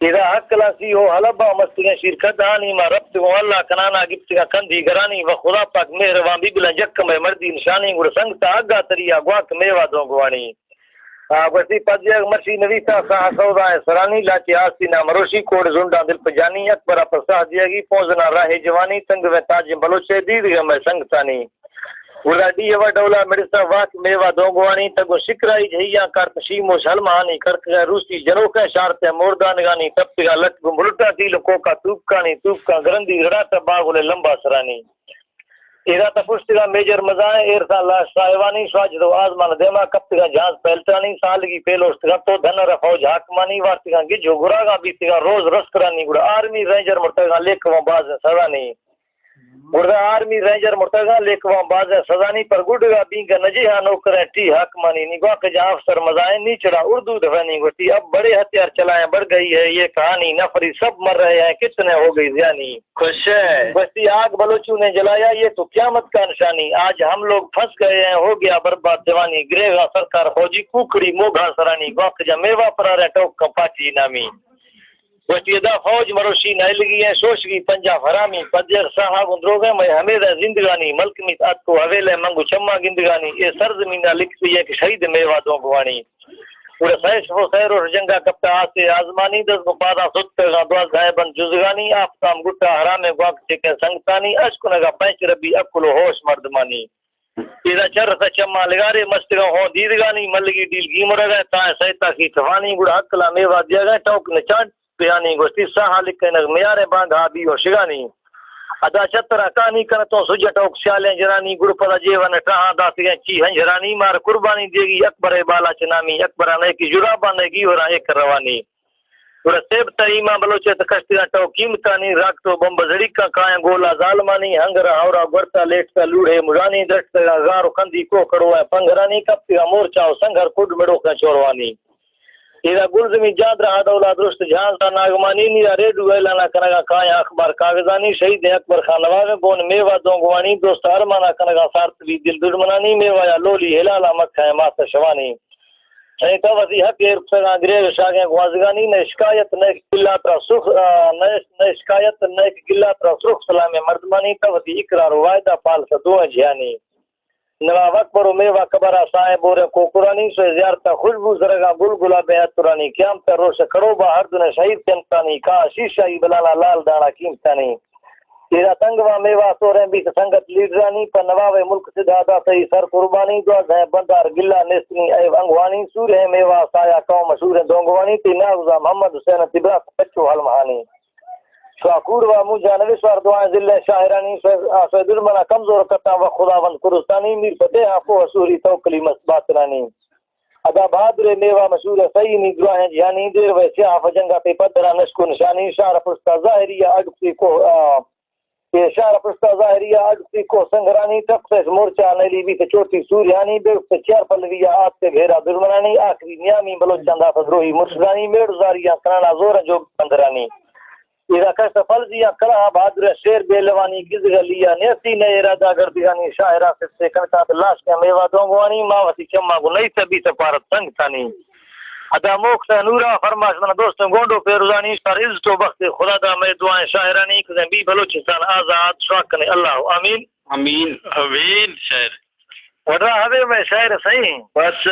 إذا هكلا سيو هلبا مستغن شرکت آنی ما ربط کو اللہ کنانا گپتگا کندھی گرانی و خدا پاک مہربان بھی بلا جکم مردی نشانی گڑ سنگتا آگا تریا گواک میوہ دونگوانی وسی پدیگ مرشی نویتا ساہ سودا سرانی لاچی آستی نامروشی کوڑ زندہ دل پجانی اکبرہ پرساہ دیگی پوزنا راہ جوانی تنگ و تاج بلوچے دیدگا میں سنگتانی ولادی یوا ڈولا مڑسا واک میوا دونگوانی تگو شکرائی جھیاں کر تشیمو شلمانی کرک روسی جنوکا شارتے موردانگانی تپتگا لٹ گمبلٹا تیل کوکا توپکانی توپکا گرندی رڑاتا باغولے لمبا سرانی ایرا تپشتگا میجر مزائیں ایرتا لاش سائیوانی سواجدو آزمان دیما کپتگا جہاز پہلتانی سالگی پیلوشتگا تو دھنر فوج حاکمانی وارتگا گجو گراغا بیتگا روز رسکرانی گڑا آرمی رینجر مرتگا لیکوان باز سرانی گڑا آرمی رینجر مرتگا لیکوان باز سزانی پر گڑگا بینگا نجیہا نوکریں ٹی حاکمانی نگواہ کے جہاں افسر مزائیں نیچڑا اردو دفعانی گوٹی اب بڑے ہتھیار چلائیں بڑھ گئی ہے یہ کہانی نفری سب مر رہے ہیں کتنے ہو گئی زیانی خوش ہے بستی آگ بلوچوں نے جلایا یہ تو قیامت کا نشانی آج ہم لوگ پھنس گئے ہیں ہو گیا برباد جوانی گریگا سرکار فوجی کوکڑی موگھا سرانی گواہ جا میوہ پرا رہے ٹوک کا پاچی نامی بستی دا فوج مروشی نائلگی ہے شوشگی پنجا حرامی پدیر صاحب اندروگے میں ہمیدہ زندگانی ملک میں آت کو حویلے منگو چمہ گندگانی یہ سرزمینہ لکھتی ہے کہ شہید میوہ دونگوانی پورے سیش ہو سیر اور جنگا کپتا آسے آزمانی دس کو پادا ستے گا دواز غائبان جزگانی آفتام گٹا حرام گواک چکے سنگتانی اشکنگا پینچ ربی اکلو ہوش مردمانی ایدہ چر سا چمہ لگارے مستگا ہوں دیدگانی ملگی ڈیل گیم رگا تائیں سیتا کی تفانی گڑا حقلا میوہ دیا گئے ٹوک نچانٹ پیانی گوشتی ساہا لکھے نگ میارے باندھ آبی و شگانی ادا چتر اکانی کرتوں سجٹوک سیالیں جرانی گڑ پدا جیون ٹہاں داتی ہیں چی ہنجرانی مار قربانی دیگی اکبر بالا چنامی اکبر آنے کی جرابہ نگی اور ایک روانی اور سیب تریمہ بلوچے تکشتی ٹو قیمتانی راکتو بمب زڑی کا کائیں گولا ظالمانی ہنگر ہورا گورتا لیٹتا لوڑے مجانی درٹتا غارو کندی کو کڑوائے پنگرانی کپتی مورچاو سنگر کڈ مڑو کا چوروانی ایرا گلزمی جاد رہا دولا درست جہاز دا ناگمانی نیرا ریڈو ایلانا کنگا کایا اخبار کاغذانی شہید اکبر خان نواغ گون میوہ دونگوانی دوست ارمانا کنگا سارتوی دل دشمنانی میوہ یا لولی ہلالا مکہ ماتا شوانی سیتا وزی حق ایرکسگا گریگ شاگیں گوازگانی نہ شکایت نہ قلعہ ترا سرخ نہ شکایت نہ قلعہ ترا سرخ سلام مردمانی توتی اقرار وعدہ پال سدو جہانی نواب اکبر و میوہ کبرہ صاحب اور کوکرانی سے زیارتا خوشبو زرگا گل گلابیں اترانی قیامت روش کڑو با ہر دن شہید چمتانی کا شیشائی بلالا لال دانا قیمتانی تیرا تنگوا میوہ سوریں بھی سنگت لیڈرانی پر نواب ملک سدھادا تی سر قربانی دعا ہیں بندار گلہ نسنی ایو انگوانی سورہ میوہ سایہ قوم مشہور دونگوانی تی ناغزہ محمد حسین تبرا بچو حلمہانی شاکور و مجانوی سوار دعائیں ذلہ شاہرانی سید المنا کمزور کرتا و خداوند کرستانی میر فتح آفو حسوری توکلی مسباترانی ادا بہادر میوہ مشہور سیمی دعائیں جہانی دیر و سیاہ جنگا پی پدرہ نشکو نشانی شارف پرستا ظاہریہ اڈکسی کو شارف پرستا ظاہریہ اڈکسی کو سنگرانی تقسیس مورچہ نیلی بھی چوٹی سوریانی بے سے چار پلویہ آت سے گھیرا درمنانی آخری نیامی بلوچاندہ فدروہی مرشدانی میڑ زاریہ کرانا زور جو بندرانی ایرا کشت فلزیاں کلاہ بہادر شیر بیلوانی گزگا لیا نیسی نئے ارادہ گردگانی شاہرہ سے کنتا لاش کا میوہ دونگوانی ماوتی چمہ کو نئی تبی سپارت سنگ تانی ادا موکھ نورا فرماش من دوستوں گونڈو پیروزانی پر عزت و بخت خدا دا میں دعائیں شاہرانی کزیں بھی بلوچستان آزاد شاکنے اللہ آمین امین امین شاعر وڈا ہوے میں شاعر صحیح بس